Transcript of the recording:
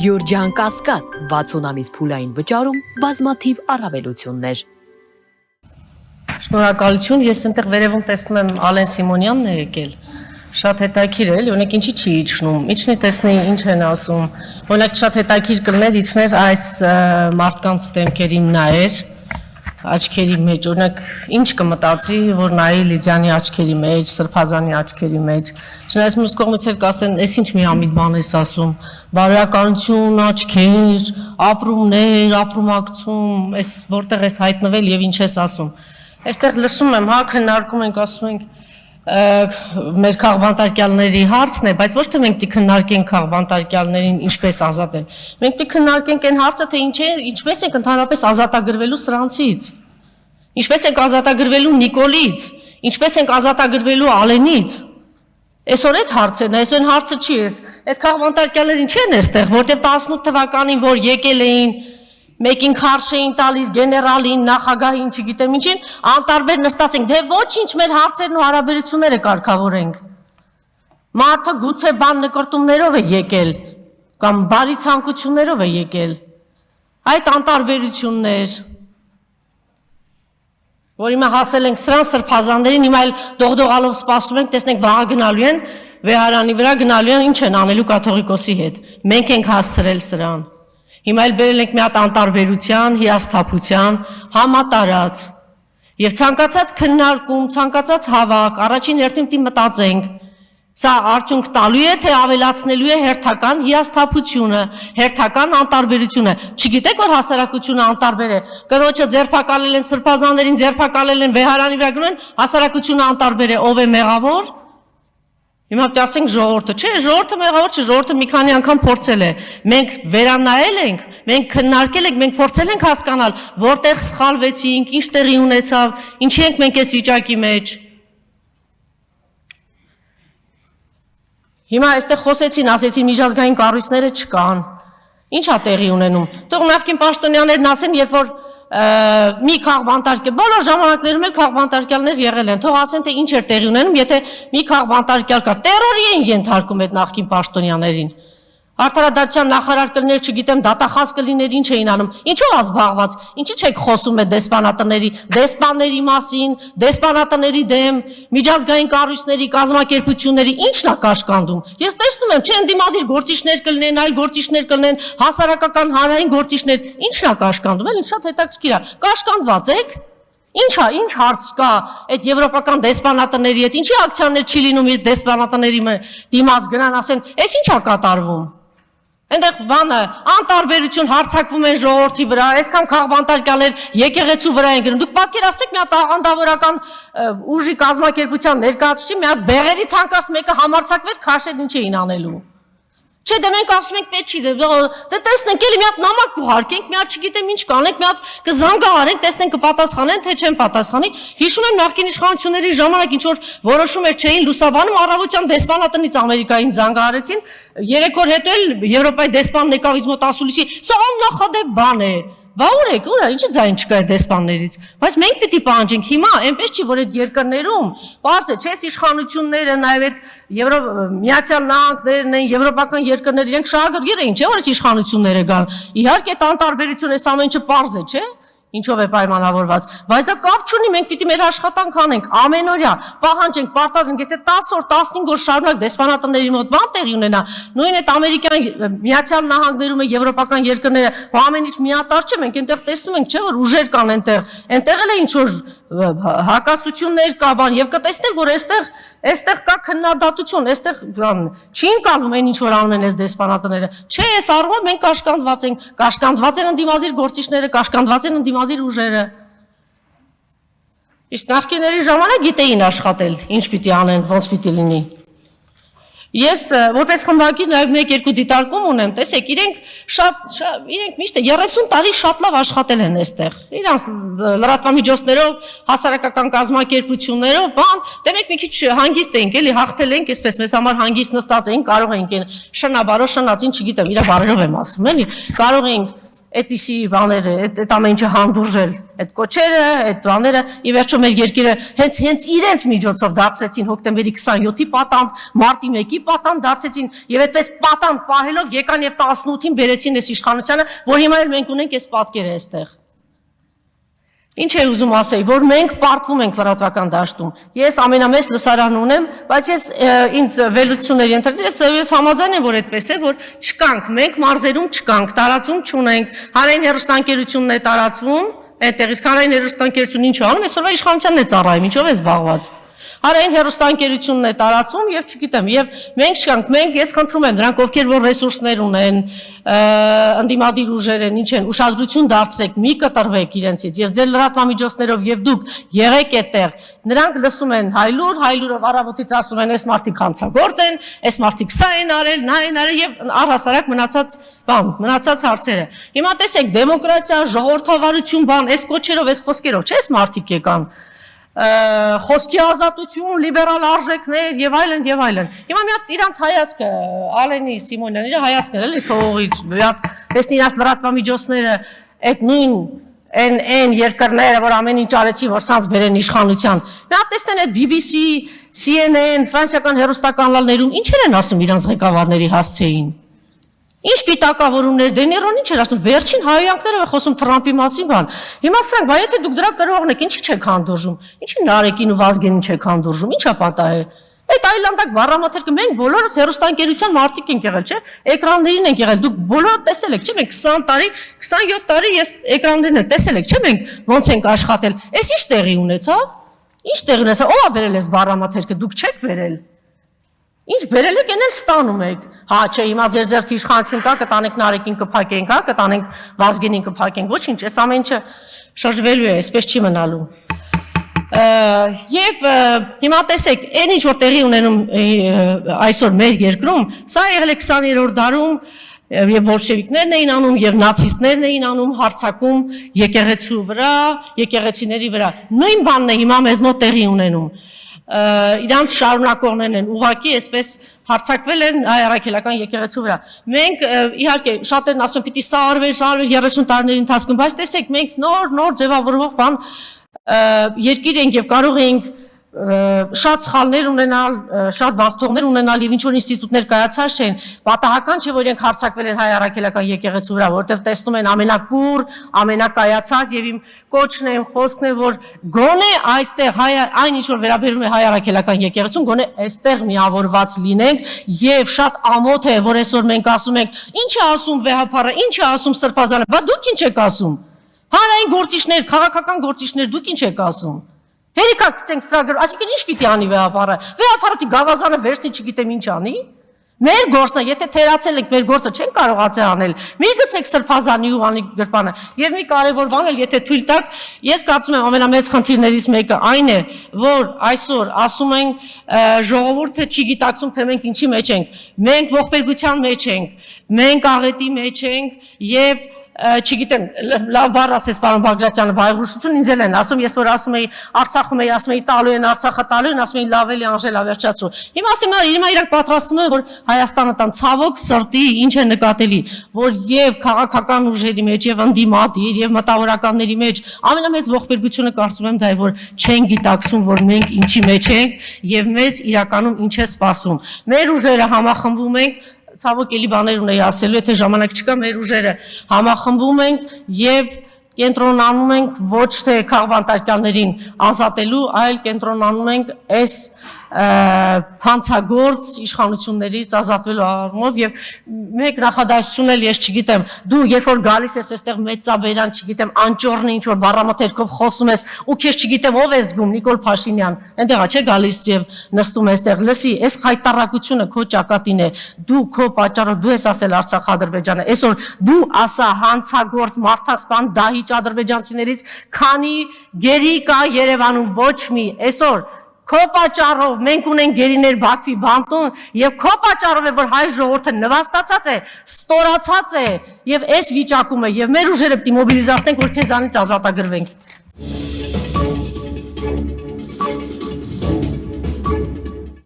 Գյուրջան Կասկադ 60 ամիս փուլային վճարում բազմաթիվ առավելություններ։ Շնորհակալություն, ես այնտեղ վերևում տեսնում եմ Ալեն Սիմոնյանն է եկել։ Շատ հետաքրքիր է, էլի, օրինակ ինչի չի իջնում, իջնի տեսնի ինչ են ասում։ Օրինակ շատ հետաքրքիր կլներ իջներ այս մարդկանց դեմքերին նայեր, աչքերի մեջ, օրինակ ինչ կմտածի, որ նայի Լիդիանի աչքերի մեջ, Սրբազանի աչքերի մեջ։ Չնայած մյուս կողմից էլ կասեն, այս ինչ միամիտ բան ես ասում, բարոյականություն, աչքեր, ապրումներ, ապրումակցում, այս որտեղ ես հայտնվել եւ ինչ ես ասում։ Այստեղ լսում եմ, հա, քննարկում ենք, ասում ենք մեր քաղբանտարկյալների հարցն է, բայց ոչ թե մենք պիտի քննարկենք քաղբանտարկյալներին ինչպես ազատել։ Մենք պիտի քննարկենք այն հարցը, թե ինչպես ենք ընդհանրապես ազատագրվելու սրանցից։ Ինչպես ենք ազատագրվելու Նիկոլից, ինչպես ենք ազատագրվելու Ալենից։ Այսօր այդ հարցերն է, այսօր հարցը չի է։ Այս քաղբանտարկյալներին չեն այստեղ, որտեղ 18 թվականին որ եկել էին մեկին քարշ էին տալիս գեներալին, նախագահին, չգիտեմ ինչին, անտարբեր նստած ենք, դե ոչինչ մեր հարցերն ու հարաբերությունները կարգավորենք։ Մարդը գուցե բան նկրտումներով է եկել, կամ բարի ցանկություններով է եկել։ Այդ անտարբերություններ, որ հիմա հասել ենք սրան սրբազաններին, հիմա էլ դողդողալով սպասում ենք, տեսնենք վաղը գնալու են, վեհարանի վրա գնալու են, ինչ են անելու կաթողիկոսի հետ։ Մենք ենք հասցրել սրան։ Հիմա էլ բերել ենք մի հատ անտարբերության, հիասթափության, համատարած եւ ցանկացած քննարկում, ցանկացած հավաք, առաջին հերթին պիտի մտածենք, սա արդյունք տալու է, թե ավելացնելու է հերթական հիասթափությունը, հերթական անտարբերությունը։ Չգիտեք, որ հասարակությունը անտարբեր է։ Կնոջը ձերբակալել են սրբազաններին, ձերբակալել են վեհարանի վրա գնում են, հասարակությունը անտարբեր է, ով է մեղավոր։ Հիմա պետք է ասենք ժողովուրդը, չէ, ժողովուրդը մեղավոր չէ, ժողովուրդը մի քանի անգամ փորձել է։ Մենք վերանայել ենք, մենք քննարկել ենք, մենք փորձել ենք հասկանալ, որտեղ սխալվեցինք, ինչ տեղի ունեցավ, ինչի ենք մենք այս վիճակի մեջ։ Հիմա այստեղ խոսեցին, ասեցին միջազգային կառույցները չկան։ Ինչ է տեղի ունենում։ Թող նախկին պաշտոնյաներն ասեն, երբ որ մի քաղբանտարկյալ, բոլոր ժամանակներում էլ քաղբանտարկյալներ եղել են, թող ասեն, թե ինչ էր տեղի ունենում, եթե մի քաղբանտարկյալ կա, տերորի են ենթարկում այդ նախկին պաշտոնյաներին։ Արդարադատության նախարար կլներ, չգիտեմ, դատախազ կլիներ, ինչ էին անում, ինչու ազբաղված, ինչի չեք խոսում այդ դեսպանների մասին, դեսպանատների դեմ, միջազգային կառույցների, կազմակերպությունների, ինչն է կաշկանդում։ Ես տեսնում եմ, չէ, ընդդիմադիր գործիչներ կլինեն, այլ գործիչներ կլինեն, հասարակական հանրային գործիչներ, ինչն է կաշկանդում, էլի շատ հետաքրքիր է, կաշկանդված եք։ Ինչ հարց կա այդ եվրոպական դեսպանատների հետ, ինչի ակցիաներ չի լինում այդ դեսպանատների դիմաց գնան ասեն, այս ինչ է կատարվում։ Այնտեղ բանը անտարբերություն հարձակվում են ժողովրդի վրա, այսքան քաղբանտարկյալներ եկեղեցու վրա են գնում։ Դուք պատկերացնեք մի հատ աղանդավորական ուժի կազմակերպության ներկայացուցիչ մի հատ բեղերի ցանկացած մեկը համարձակվեր քաշել ինչ էին անելու։ Չէ, դե մենք ասում ենք պետք չի, դե տեսնենք էլի մի հատ նամակ կուղարկենք, մի հատ չգիտեմ ինչ կանենք, մի հատ կզանգահարենք, տեսնենք կպատասխանեն, թե չեն պատասխանի։ Հիշում եմ նախկին իշխանությունների ժամանակ ինչ որ որոշումներ չէին լուսաբանում, առավոտյան դեսպանատնից Ամերիկային զանգահարեցին, 3 օր հետո էլ Եվրոպայի դեսպանն եկավ ինձ մոտ ասուլիսի, սա աննախադեպ բան է։ Բա ուր եք, ուր է, ինչի ձայն չկա այդ դեսպաններից։ Բայց մենք պիտի պահանջենք հիմա, այնպես չի, որ այդ երկրներում, պարզ է, չէ, իշխանությունները, նաև այդ Միացյալ Նահանգներն են, եվրոպական երկրներ, իրենք շահագրգիռ էին, չէ, որ այս իշխանությունները գան։ Իհարկե այդ անտարբերությունը, այս ամեն ինչը պարզ է, չէ։ Ինչով է պայմանավորված, բայց դա կապ չունի, մենք պիտի մեր աշխատանք անենք, ամենօրյա, պահանջենք, պարտադրենք, եթե 10 օր, 15 օր շարունակ դեսպանատների մոտ բան տեղի ունենա, նույն այդ ամերիկյան Միացյալ Նահանգներում է եվրոպական երկրները, ամեն ինչ միատար չէ, մենք այնտեղ տեսնում ենք, չէ, որ ուժեր կան այնտեղ էլ է ինչ որ հակասություններ կա բան, եւ կտեսնենք, որ այստեղ կա քննադատություն, այստեղ չի ընկալվում այն ինչ որ անում են այս դեսպանատները։ Չէ, այս առումով մենք կաշկանդված են ընդդիմադիր գործիչները, կաշկանդված են ընդդիմադիր ուժերը։ Իսկ նախկիների ժամանակ գիտեին աշխատել, ինչ պիտի անեն, ոնց պիտի լինի։ Ես որպես խմբակիր նաև 1-2 դիտարկում ունեմ, տեսեք, իրենք միշտ 30 տարի շատ լավ աշխատել են այստեղ։ Իրանց լրատվամիջոցներով, հասարակական կազմակերպություններով, բան, դե մենք մի քիչ հանգիստ էինք, էլի հաղթել ենք, այսպես մեզ համար հանգիստ նստած էինք, կարող էինք շնաբարո շնացին, չգիտեմ, իր բարերով եմ ասում, էլի, կարող էինք այդպիսի բաները, այդ ամեն ինչը հանդուրժել, այդ կոչերը, այդ բաները, ի վերջո մեր երկիրը հենց իրենց միջոցով դարձրեցին հոկտեմբերի 27-ի պատանդ, մարտի 1-ի պատանդ դարձրեցին եւ այդպես պատանդ պահելով եկան եւ 18-ին բերեցին այս իշխանությանը, որ հիմա էլ մենք ունենք այս պատկերը այստեղ։ Ինչ է ուզում ասել, որ մենք պարտվում ենք լրատվական դաշտում։ Ես ամենամեծ լսարան ունեմ, բայց ես ինձ վերլուծությունների ընթացքում ես համաձայն եմ, որ այդպես է, որ չկանք, մենք մարզերում չկանք, տարածում չունենք, հանրային հեռուստաընկերությունն է տարածվում, այդտեղ իսկ հանրային հեռուստաընկերությունն ինչ է անում, այսօրվա իշխանությանն է ծառայում, ինչով է զբաղված։ Հանրային հեռուստաընկերությունն է տարածում եւ չգիտեմ, եւ մենք չկանք, մենք ես խնդրում եմ նրանք, ովքեր որ ռեսուրսներ ունեն, ընդդիմադիր ուժեր են, ինչ են, ուշադրություն դարձրեք, մի կտրվեք իրենցից եւ ձեր լրատվամիջոցներով եւ դուք եղեք այդտեղ։ Նրանք լսում են հայլուրը առավոտից ասում են, այս մարդիկ հանցագործ են, այս մարդիկ սա են արել, նա են արել եւ առհասարակ մնացած հարցերը։ Հիմա տեսեք, դեմոկրատիա, ժողովրդավարություն, այս կոչերով, այս խոսքերով, չէ՞, այս մարդիկ եկան խոսքի ազատություն, լիբերալ արժեքներ եւ այլն եւ այլն։ Հիմա մի հատ իրանց հայացքը Ալենի Սիմոնյան իր հայացքն էլ էլի թողի, մի հատ տեսնի իրանց լրատվամիջոցները այդ նույն այն երկրները, որ ամեն ինչ արեցին, որ սանց բերեն իշխանության։ Մի հատ տեսնեն այդ BBC, CNN, ֆրանսիական հեռուստականալներում ինչեր են ասում իրանց ղեկավարների հասցեին։ Ինչ պիտակավորումներ, Դենիրոն ինչ էր ասում, վերջին հայոյանքները խոսում Թրամփի մասին բան։ Հիմա սրանք, բա եթե դուք դրա կրողն եք, ինչի չեք հանդուրժում։ Ինչի Նարեկին ու Վազգենին չեք հանդուրժում, ինչա պատահել։ Այդ այլանդակ բառամաթերքը մենք բոլորս հեռուստաընկերության մարդիկ ենք եղել, չէ՞։ Էկրաններին ենք եղել, դուք բոլորը տեսել եք, չէ՞, մենք 20 տարի, 27 տարի ես էկրաններն եմ տեսել եք, չէ՞, մենք ոնց ենք աշխատել։ Էս ինչ տեղի ունեցավ։ Ինչ տեղի ունեցավ։ Ո՞վ է բերել այս բառամաթերքը, դուք չեք բերել։ Ինչ բերել եք, այն էլ ստանում եք։ Հա, չէ, հիմա ձեր ձեռքի իշխանություն կա, կտանենք Նարեկին կփակենք, հա, կտանենք Վազգենին կփակենք, ոչինչ, այս ամեն ինչը շրջվելու է, այսպես չի մնալու։ Եվ հիմա տեսեք, այն ինչ որ տեղի ունենում այսօր մեր երկրում, սա եղել է 20-րդ դարում եւ բոլշևիկներն էին անում եւ նացիստներն էին անում հարձակում եկեղեցու վրա, եկեղեցիների վրա։ Նույն բանն է հիմա մեզ մոտ տեղի ունենում։ Իրանց շարունակողներն են ուղղակի այսպես հարձակվել են հայ առաքելական եկեղեցու վրա։ Մենք իհարկե շատերն ասում են պիտի սա արվեր 30 տարիների ընթացքում, բայց տեսեք մենք նոր ձևավորվող բան երկիր ենք եւ կարող ենք շատ սխալներ ունենալ, շատ բացթողներ ունենալ եւ ինչ որ ինստիտուտներ կայացած չեն, պատահական չէ որ իրենք հարձակվել են հայ առաքելական եկեղեցու վրա, որտեղ տեսնում են ամենակուր, ամենակայացած եւ իմ կոչն է, խոսքն է, որ գոնե այստեղ այն ինչ որ վերաբերում է հայ առաքելական եկեղեցուն, գոնե այստեղ միավորված լինենք եւ շատ ամոթ է, որ այսօր մենք ասում ենք, ինչ է ասում վեհապարը, ինչ է ասում սրբազանը, բա դուք ինչ եք ասում։ Հանրային գործիչներ, քաղաքական գործիչներ, դուք ինչ եք ասում։ Հերիքա գցենք ծրագրով, այսինքն ինչ պիտի անի վեհապարը։ Վեհապարը պիտի գավազանը վերցնի, չգիտեմ ինչ անի։ Մեր գործն է, եթե թերացել ենք, մեր գործը չենք կարողացել անել։ Մի գցեք սրբազանի ու անի գրպանը։ Եվ մի կարևոր բան էլ, եթե թույլ տաք, ես կարծում եմ ամենամեծ խնդիրներից մեկը այն է, որ այսօր ասում են ժողովուրդը չի գիտակցում, թե մենք ինչի մեջ ենք։ Մենք ողբերգության մեջ ենք, մենք աղետի մեջ ենք եւ չգիտեմ, լավ բառ ասեց պարոն Բագրատյանը, բայղուշություն ինձ էլ են ասում, ես որ ասում էի Արցախում էի, ասում էի տալու են Արցախը տալու են, ասում էի լավ էլի Անժելա վերջացրու։ Հիմա ասում եմ, հիմա իրանք պատրաստվում են, որ Հայաստանը տան ցավոք սրտի ինչ է նկատելի, որ եւ քաղաքական ուժերի մեջ եւ ընդդիմադիր եւ մտավորականների մեջ ամենամեծ ողբերգությունը կարծում եմ դա է, որ չեն գիտակցում, որ մենք ինչի մեջ ենք եւ մեզ իրականում ինչ է սպասում։ Մեր ուժերը համախմբում ենք ցավոք էլի բաներ ունեի ասելու, եթե ժամանակ չկա, մեր ուժերը համախմբում ենք եւ կենտրոնանում ենք ոչ թե քաղբանտարկյալներին ազատելու, այլ կենտրոնանում ենք այս փանցագործ իշխանություններից ազատվելու առումով եւ մեկ նախադասություն էլ ես չգիտեմ, դու երբ որ գալիս ես այստեղ մեծաբերան, չգիտեմ, անճորնի ինչ որ բառամաթերքով խոսում ես ու քեզ չգիտեմ ով է զգում Նիկոլ Փաշինյան, այնտեղա չէ գալիս եւ նստում այստեղ, լսի, այս խայտարակությունը քո ճակատին է, դու քո պատճառով դու ես ասել Արցախ-Ադրբեջանը, այսօր դու ասա հանցագործ մարդասպան դահիճ ադրբեջանցիներից, քանի գերի կա Երևանում ոչ մի, այսօր քո պատճառով մենք ունենք գերիներ Բաքվի բանտում եւ քո պատճառով է որ հայ ժողովուրդը նվաստացած է, ստորացած է եւ այս վիճակում է եւ մեր ուժերը պիտի մոբիլիզացնենք որ քեզանից ազատագրվենք։